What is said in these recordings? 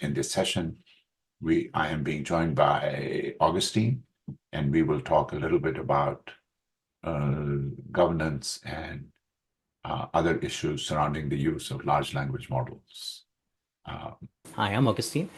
in this session. I am being joined by Augustine, and we will talk a little bit about governance and other issues surrounding the use of large language models. Hi, I'm Augustine.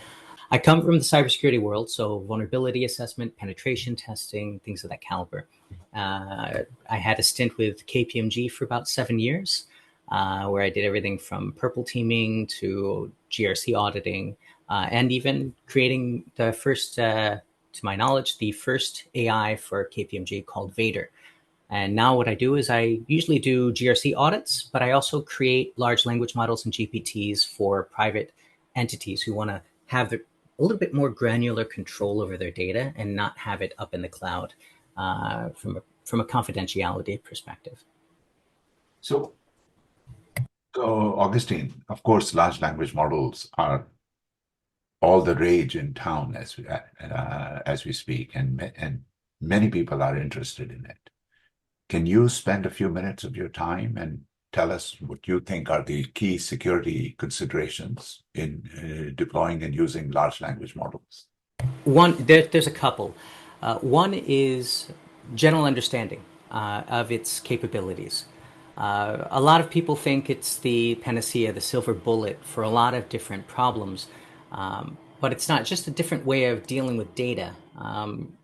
I come from the cybersecurity world, so vulnerability assessment, penetration testing, things of that caliber. I had a stint with KPMG for about 7 years, where I did everything from purple teaming to GRC auditing, and even creating the first, to my knowledge, the first AI for KPMG called Vader. And now what I do is I usually do GRC audits, but I also create large language models and GPTs for private entities who want to have a little bit more granular control over their data and not have it up in the cloud from a confidentiality perspective. So Augustine, of course, large language models are all the rage in town as we speak, and many people are interested in it. Can you spend a few minutes of your time and tell us what you think are the key security considerations in deploying and using large language models? There's a couple. One is general understanding of its capabilities. A lot of people think it's the panacea, the silver bullet for a lot of different problems, but it's not. Just a different way of dealing with data,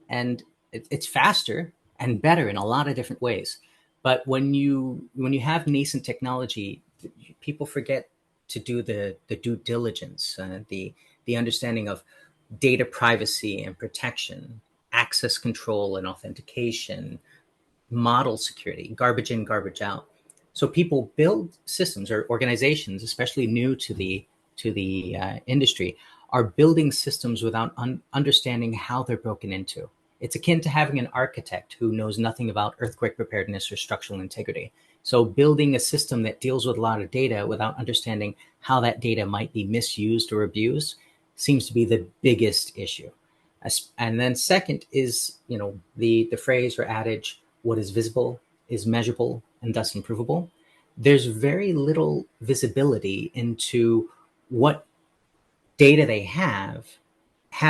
and it's faster and better in a lot of different ways. But when you have nascent technology, people forget to do the due diligence, the understanding of data privacy and protection, access control and authentication, model security, garbage in, garbage out. So people build systems, or organizations, especially new to the industry, are building systems without understanding how they're broken into. It's akin to having an architect who knows nothing about earthquake preparedness or structural integrity. So building a system that deals with a lot of data without understanding how that data might be misused or abused seems to be the biggest issue. And then second is, the phrase or adage, what is visible is measurable and thus improvable. There's very little visibility into what data they have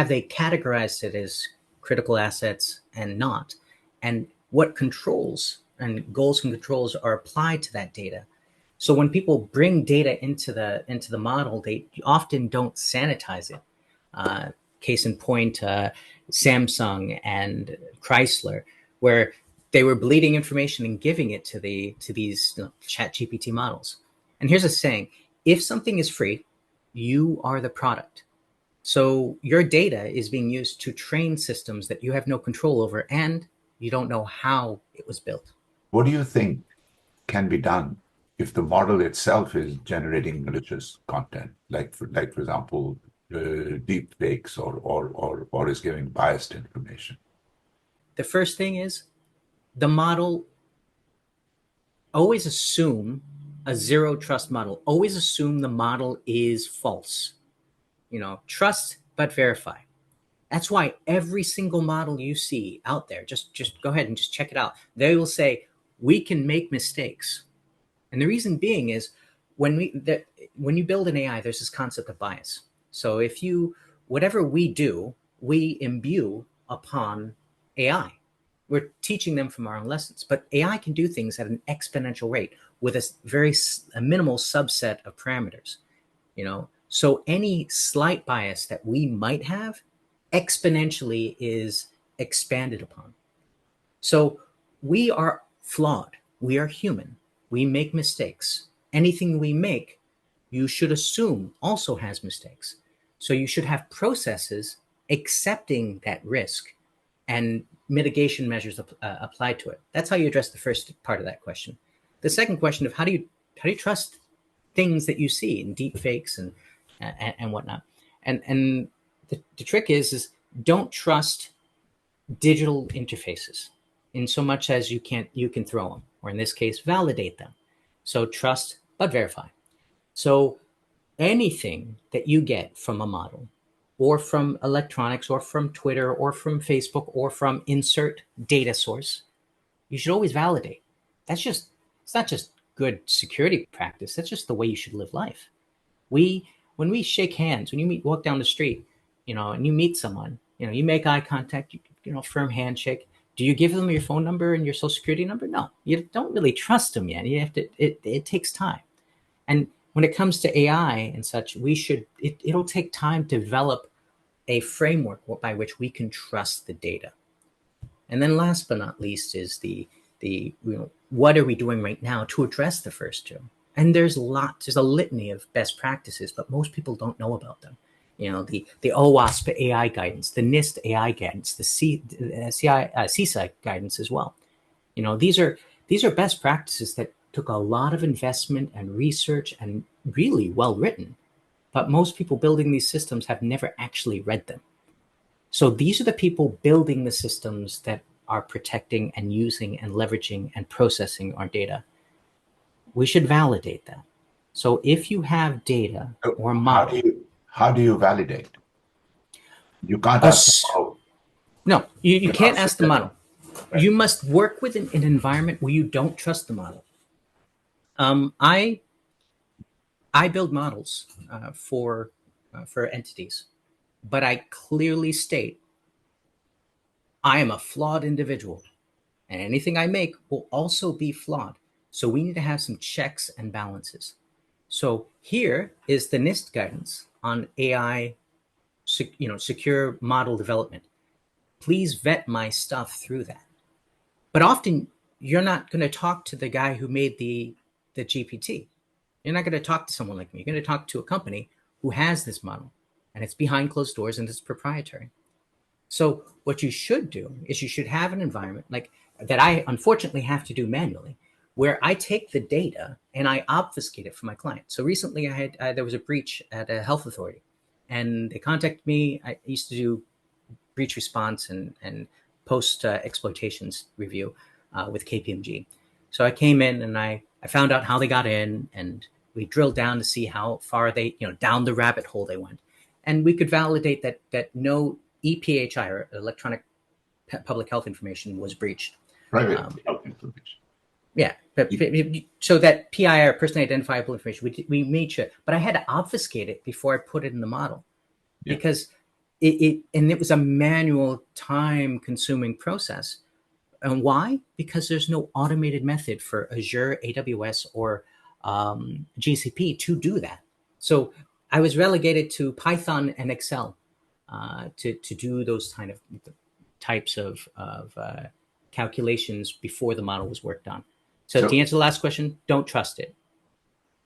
they categorized it as critical assets and not, and what controls and goals and controls are applied to that data. So when people bring data into the model, they often don't sanitize it. Case in point, Samsung and Chrysler, where they were bleeding information and giving it to these chat GPT models. And here's a saying: if something is free, you are the product. So your data is being used to train systems that you have no control over, and you don't know how it was built. What do you think can be done if the model itself is generating malicious content, like for example, deep fakes or is giving biased information? The first thing is the model. Always assume a zero trust model. Always assume the model is false. Trust but verify. That's why every single model you see out there, just go ahead and just check it out. They will say, we can make mistakes. And the reason being is when you build an AI, there's this concept of bias. So whatever we do, we imbue upon AI. We're teaching them from our own lessons, but AI can do things at an exponential rate with a minimal subset of parameters, So any slight bias that we might have exponentially is expanded upon. So we are flawed. We are human. We make mistakes. Anything we make, you should assume also has mistakes. So you should have processes accepting that risk and mitigation measures applied to it. That's how you address the first part of that question. The second question of how do you trust things that you see in deep fakes and whatnot. And the trick is don't trust digital interfaces in so much as you can throw them, or in this case, validate them. So trust but verify. So anything that you get from a model, or from electronics, or from Twitter, or from Facebook, or from insert data source, you should always validate. It's not just good security practice. That's just the way you should live life. We when we shake hands, when you walk down the street, and you meet someone, you make eye contact, firm handshake. Do you give them your phone number and your social security number? No, you don't really trust them yet. You have to. It takes time. And when it comes to AI and such, it'll take time to develop a framework by which we can trust the data. And then last but not least is the what are we doing right now to address the first two? And there's a litany of best practices, but most people don't know about them. The OWASP AI guidance, the NIST AI guidance, the CISA guidance as well. These are best practices that took a lot of investment and research and really well written, but most people building these systems have never actually read them. So these are the people building the systems that are protecting and using and leveraging and processing our data. We should validate that. So if you have data or model, how do you validate? You can't ask the model. No, you can't ask the model. Right. You must work with an environment where you don't trust the model. I build models for entities, but I clearly state I am a flawed individual, and anything I make will also be flawed. So we need to have some checks and balances. So here is the NIST guidance on AI, secure model development. Please vet my stuff through that. But often you're not going to talk to the guy who made the GPT. You're not going to talk to someone like me. You're going to talk to a company who has this model, and it's behind closed doors and it's proprietary. So what you should do is you should have an environment like that I unfortunately have to do manually, where I take the data and I obfuscate it for my client. So recently there was a breach at a health authority, and they contacted me. I used to do breach response and post exploitations review with KPMG. So I came in and I found out how they got in, and we drilled down to see how far they, down the rabbit hole they went. And we could validate that no EPHI, or electronic public health information, was breached. Private health information. Yeah, but so that PII, or personally identifiable information, we made sure. But I had to obfuscate it before I put it in the model, because it was a manual, time-consuming process. And why? Because there's no automated method for Azure, AWS, or GCP to do that. So I was relegated to Python and Excel to do those types of calculations before the model was worked on. So to answer the last question, don't trust it.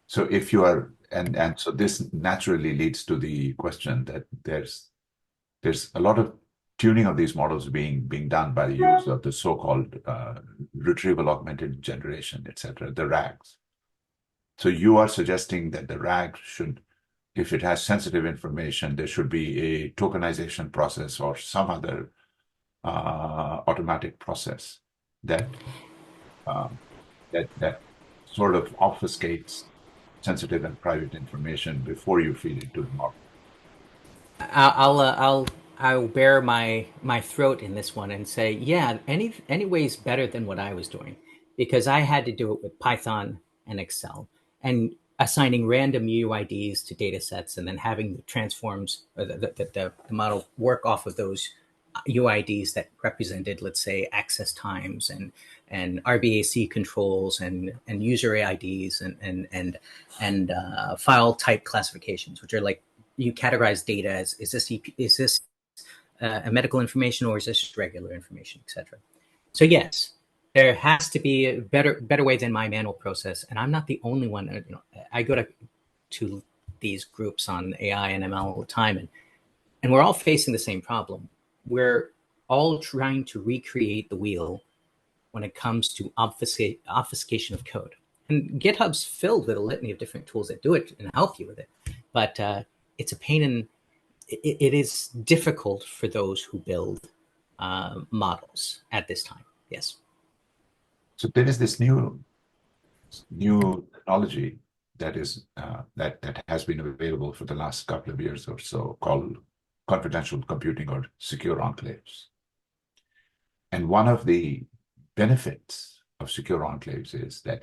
So if you are, and so this naturally leads to the question that there's a lot of tuning of these models being done by the use of the so-called retrieval augmented generation, etc., the RAGs. So you are suggesting that the RAG should, if it has sensitive information, there should be a tokenization process or some other automatic process that sort of obfuscates sensitive and private information before you feed it to the model. I'll bare my throat in this one and say, yeah, any way is better than what I was doing, because I had to do it with Python and Excel and assigning random UIDs to data sets, and then having the transforms, or the model work off of those UIDs that represented, let's say, access times and RBAC controls and user IDs and file type classifications, which are like, you categorize data as, is this a medical information, or is this just regular information, etc. So yes, there has to be a better way than my manual process, and I'm not the only one. I go to these groups on AI and ML all the time, and we're all facing the same problem. We're all trying to recreate the wheel when it comes to obfuscation of code. And GitHub's filled with a litany of different tools that do it and help you with it, but it's a pain, and it is difficult for those who build models at this time. Yes. So there is this new technology that is that has been available for the last couple of years or so, called confidential computing or secure enclaves. And one of the benefits of secure enclaves is that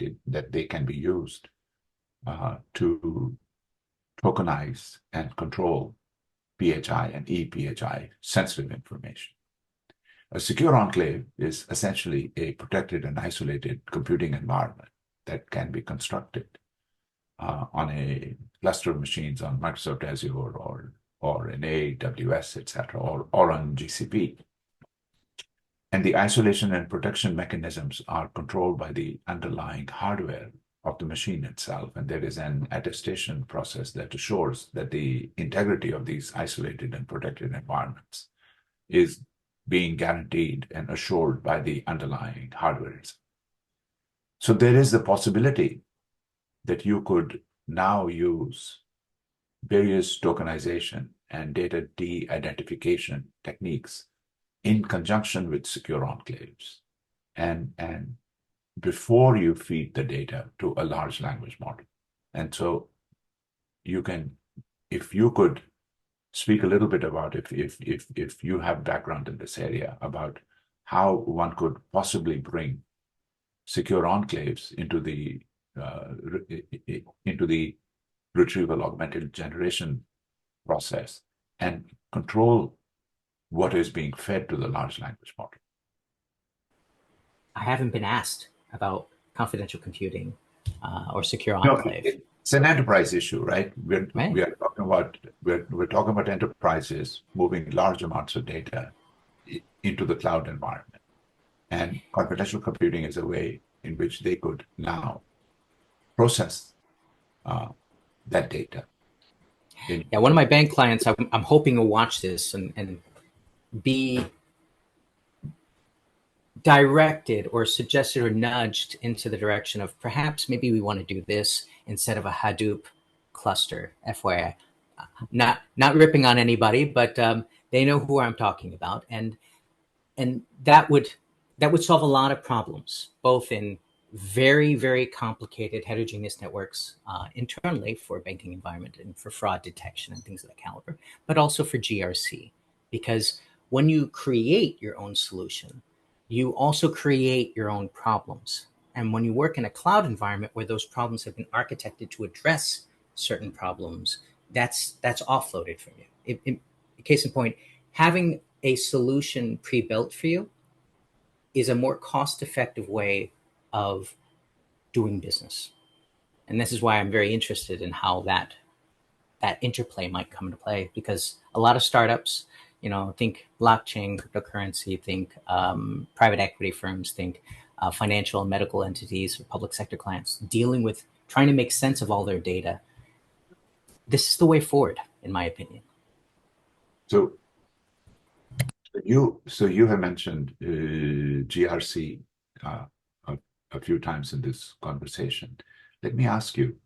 they can be used to tokenize and control PHI and ePHI sensitive information. A secure enclave is essentially a protected and isolated computing environment that can be constructed on a cluster of machines on Microsoft Azure or in AWS, etc., or on GCP. And the isolation and protection mechanisms are controlled by the underlying hardware of the machine itself. And there is an attestation process that assures that the integrity of these isolated and protected environments is being guaranteed and assured by the underlying hardware itself. So there is the possibility that you could now use various tokenization and data de-identification techniques in conjunction with secure enclaves and before you feed the data to a large language model. And so you can, if you could speak a little bit about if you have background in this area about how one could possibly bring secure enclaves into the retrieval augmented generation process and control what is being fed to the large language model. I haven't been asked about confidential computing or secure enclave. No, it's an enterprise issue, right? Right. We're talking about enterprises moving large amounts of data into the cloud environment, and confidential computing is a way in which they could now process that data. Yeah, one of my bank clients, I'm hoping to watch this and be directed or suggested or nudged into the direction of perhaps maybe we want to do this instead of a Hadoop cluster, FYI. Not ripping on anybody, but they know who I'm talking about. And that would solve a lot of problems, both in very, very complicated heterogeneous networks internally for banking environment and for fraud detection and things of that caliber, but also for GRC. Because when you create your own solution, you also create your own problems. And when you work in a cloud environment where those problems have been architected to address certain problems, that's offloaded from you. Case in point, having a solution pre-built for you is a more cost-effective way of doing business. And this is why I'm very interested in how that interplay might come into play, because a lot of startups, think blockchain, cryptocurrency, think private equity firms, think financial and medical entities or public sector clients dealing with trying to make sense of all their data. This is the way forward, in my opinion. So you have mentioned GRC a few times in this conversation. Let me ask you,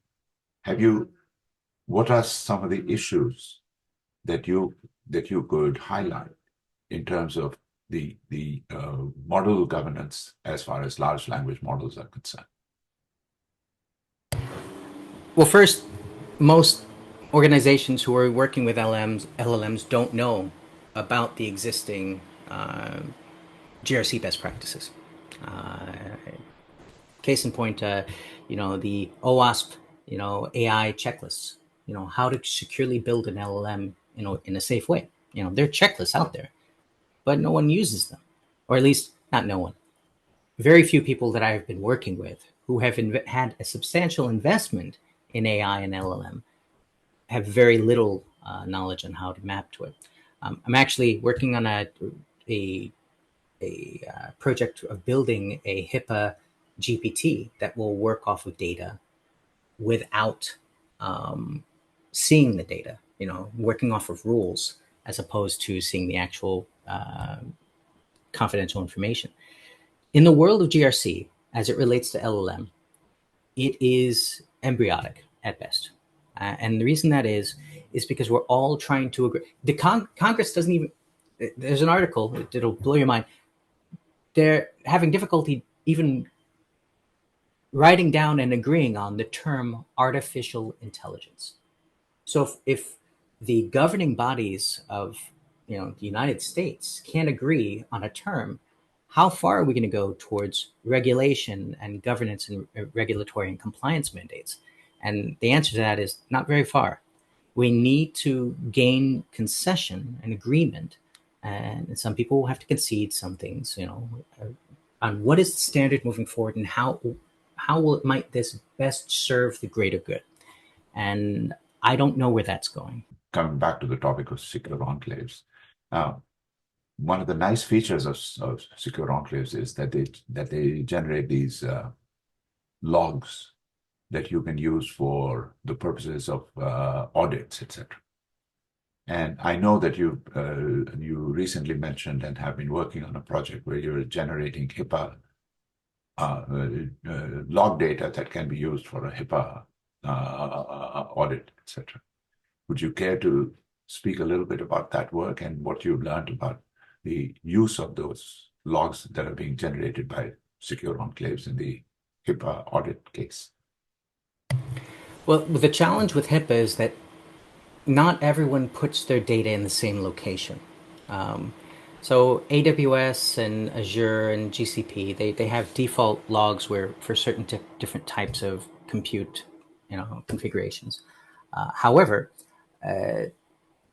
what are some of the issues that you could highlight in terms of the model governance as far as large language models are concerned? Well, first, most organizations who are working with LLMs don't know about the existing GRC best practices. Case in point, the OWASP, AI checklists, how to securely build an LLM, in a safe way. There are checklists out there, but no one uses them, or at least not no one. Very few people that I've been working with who have had a substantial investment in AI and LLM have very little knowledge on how to map to it. I'm actually working on a project of building a HIPAA GPT that will work off of data without seeing the data, working off of rules as opposed to seeing the actual confidential information. In the world of GRC, as it relates to LLM, it is embryonic at best. And the reason that is because we're all trying to agree. The Congress doesn't even, there's an article, it'll blow your mind. They're having difficulty even writing down and agreeing on the term artificial intelligence. So if the governing bodies of the United States can't agree on a term, how far are we going to go towards regulation and governance and regulatory and compliance mandates? And the answer to that is not very far. We need to gain concession and agreement, and some people will have to concede some things, on what is the standard moving forward and might this best serve the greater good. And I don't know where that's going. Coming back to the topic of secure enclaves, one of the nice features of secure enclaves is that they generate these logs that you can use for the purposes of audits, etc. And I know that you recently mentioned and have been working on a project where you're generating HIPAA log data that can be used for a HIPAA audit, etc. Would you care to speak a little bit about that work and what you've learned about the use of those logs that are being generated by secure enclaves in the HIPAA audit case? Well, the challenge with HIPAA is that not everyone puts their data in the same location. So AWS and Azure and GCP, they have default logs where for certain different types of compute, configurations. However,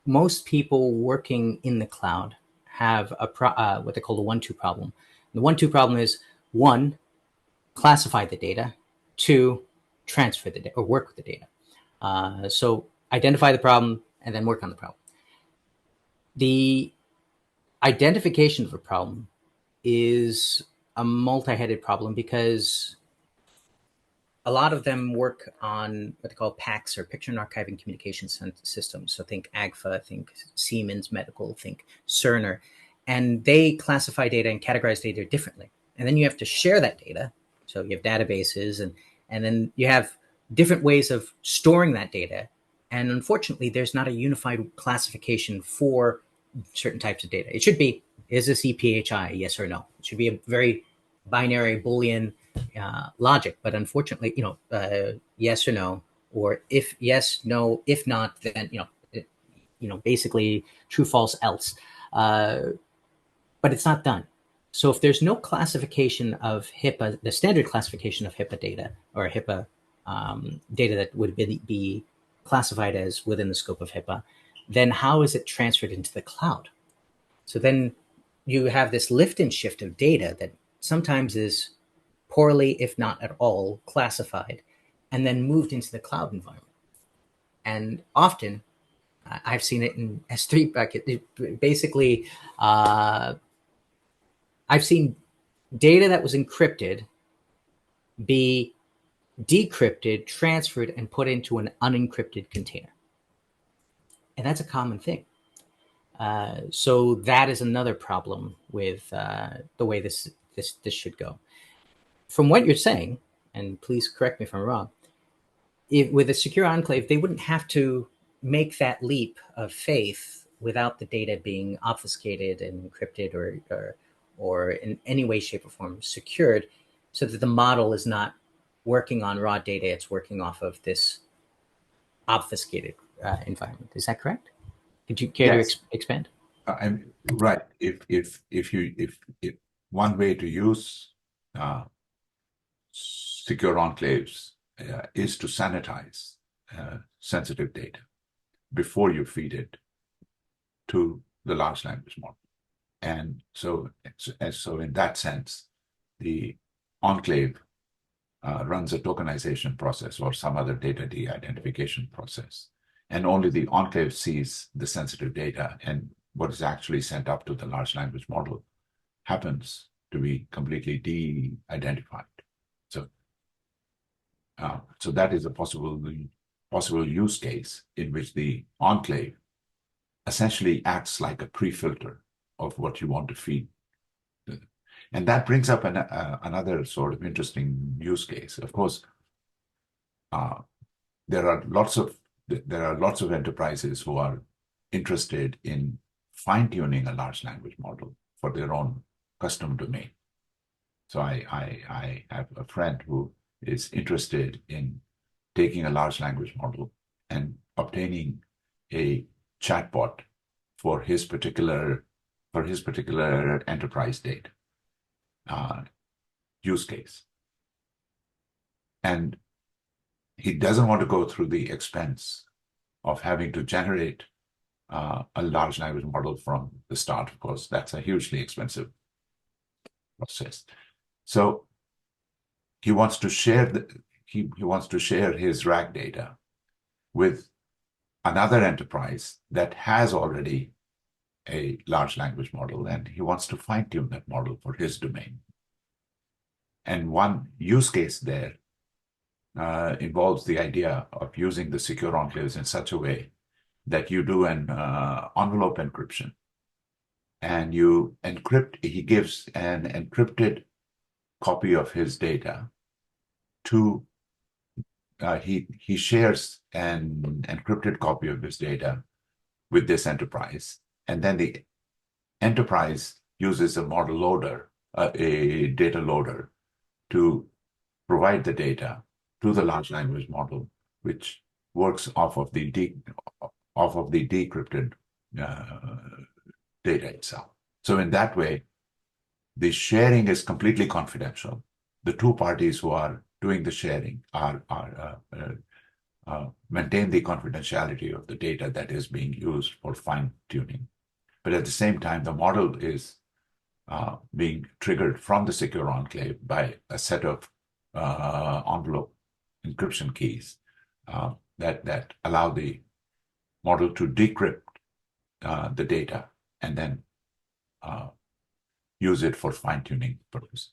most people working in the cloud have what they call the 1-2 problem. The 1-2 problem is, 1, classify the data, 2, transfer the data or work with the data. So identify the problem and then work on the problem. The identification of a problem is a multi-headed problem because a lot of them work on what they call PACS, or picture and archiving communication systems. So think AGFA, think Siemens Medical, think Cerner, and they classify data and categorize data differently. And then you have to share that data. So you have databases, and then you have different ways of storing that data. And unfortunately, there's not a unified classification for certain types of data. It should be, is this EPHI, yes or no? It should be a very binary Boolean logic, but unfortunately, yes or no, or if yes, no, if not, then basically true, false, else. But it's not done. So if there's no classification of HIPAA, the standard classification of HIPAA data, or HIPAA data that would be classified as within the scope of HIPAA, then how is it transferred into the cloud? So then you have this lift and shift of data that sometimes is poorly, if not at all, classified, and then moved into the cloud environment. And often, I've seen it in S3 bucket. Basically, I've seen data that was encrypted be decrypted, transferred, and put into an unencrypted container. And that's a common thing. So that is another problem with the way this should go. From what you're saying, and please correct me if I'm wrong, with a secure enclave, they wouldn't have to make that leap of faith without the data being obfuscated and encrypted or in any way, shape, or form secured, so that the model is not working on raw data, it's working off of this obfuscated environment. Is that correct? Could you care to expand? Right. If one way to use secure enclaves is to sanitize sensitive data before you feed it to the large language model. And so in that sense, the enclave runs a tokenization process or some other data de-identification process. And only the enclave sees the sensitive data, and what is actually sent up to the large language model happens to be completely de-identified. So that is a possible use case in which the enclave essentially acts like a pre-filter of what you want to feed. And that brings up another sort of interesting use case. Of course, there are lots of enterprises who are interested in fine-tuning a large language model for their own custom domain. So I have a friend who is interested in taking a large language model and obtaining a chatbot for his particular enterprise data use case. And he doesn't want to go through the expense of having to generate a large language model from the start. Of course, that's a hugely expensive process. So he wants to share he wants to share his RAG data with another enterprise that has already a large language model, and he wants to fine-tune that model for his domain. And one use case there involves the idea of using the secure enclaves in such a way that you do an envelope encryption, and you encrypt. He gives an encrypted copy of his data to he shares an encrypted copy of his data with this enterprise, and then the enterprise uses a model loader, a data loader, to provide the data to the large language model, which works off of the decrypted data itself. So in that way, the sharing is completely confidential. The two parties who are doing the sharing maintain the confidentiality of the data that is being used for fine tuning. But at the same time, the model is being triggered from the secure enclave by a set of envelope encryption keys that allow the model to decrypt the data and then use it for fine-tuning purposes.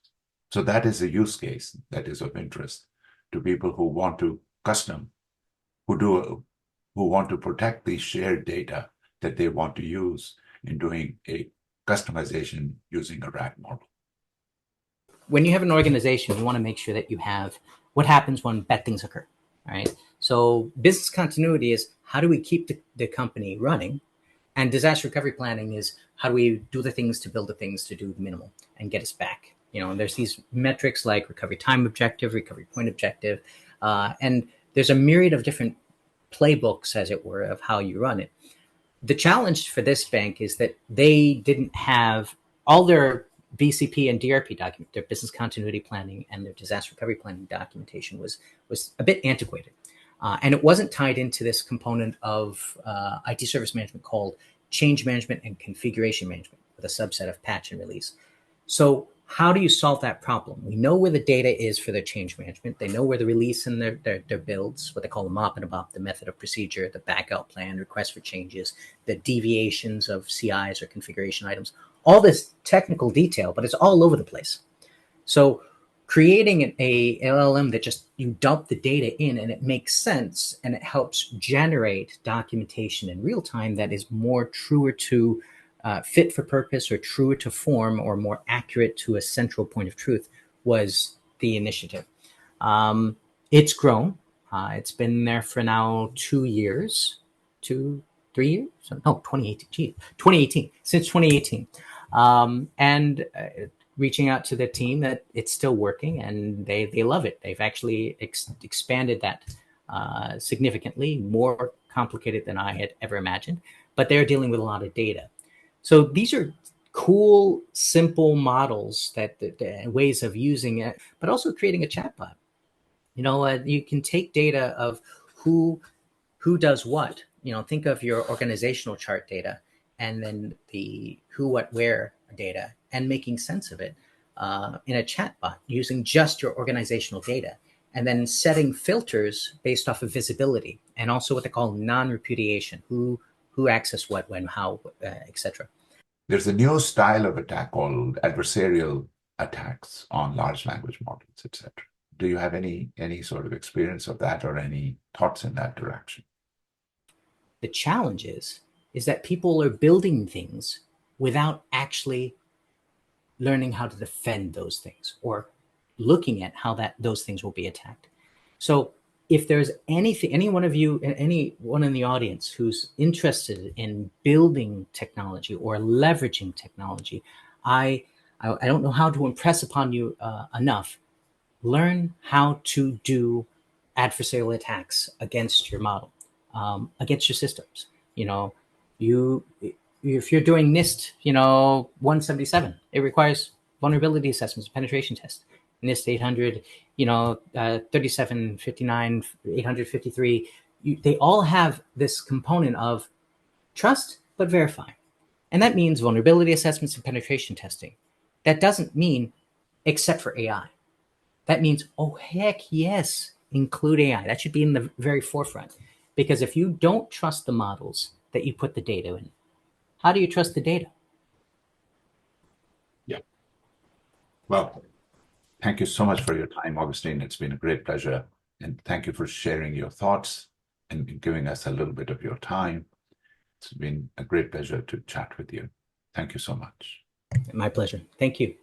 So that is a use case that is of interest to people who want to who want to protect the shared data that they want to use in doing a customization using a RAG model. When you have an organization, you want to make sure that you have what happens when bad things occur, right? So business continuity is how do we keep the company running? And disaster recovery planning is how do we do the things to build the things to do the minimal and get us back? And there's these metrics like recovery time objective, recovery point objective, and there's a myriad of different playbooks, as it were, of how you run it. The challenge for this bank is that they didn't have all their BCP and DRP document, their business continuity planning and their disaster recovery planning documentation was a bit antiquated. And it wasn't tied into this component of IT service management called change management and configuration management with a subset of patch and release. So how do you solve that problem? We know where the data is for their change management. They know where the release and their builds, what they call the mop and a bop, the method of procedure, the backup plan, request for changes, the deviations of CIs or configuration items, all this technical detail, but it's all over the place. So creating a LLM that just you dump the data in and it makes sense and it helps generate documentation in real time that is more truer to fit for purpose or truer to form or more accurate to a central point of truth was the initiative. It's grown. It's been there for now 2 years, 3 years? No, 2018. Gee, 2018, since 2018. And reaching out to the team that it's still working and they love it. They've actually expanded that significantly, more complicated than I had ever imagined, but they're dealing with a lot of data. So these are cool, simple models that ways of using it, but also creating a chatbot. You can take data of who does what. Think of your organizational chart data and then the who, what, where data and making sense of it in a chatbot using just your organizational data and then setting filters based off of visibility and also what they call non-repudiation, who access what, when, how, etc. There's a new style of attack called adversarial attacks on large language models, etc. Do you have any sort of experience of that or any thoughts in that direction? The challenge is that people are building things without actually learning how to defend those things or looking at how those things will be attacked. So if there's any one of you, anyone in the audience who's interested in building technology or leveraging technology, I don't know how to impress upon you enough. Learn how to do adversarial attacks against your model, against your systems. If you're doing NIST, 177, it requires vulnerability assessments, penetration tests. NIST 800, 3759, 853, they all have this component of trust but verify. And that means vulnerability assessments and penetration testing. That doesn't mean except for AI. That means, oh, heck yes, include AI. That should be in the very forefront. Because if you don't trust the models that you put the data in, how do you trust the data? Yeah. Well, thank you so much for your time, Augustine. It's been a great pleasure. And thank you for sharing your thoughts and giving us a little bit of your time. It's been a great pleasure to chat with you. Thank you so much. My pleasure. Thank you.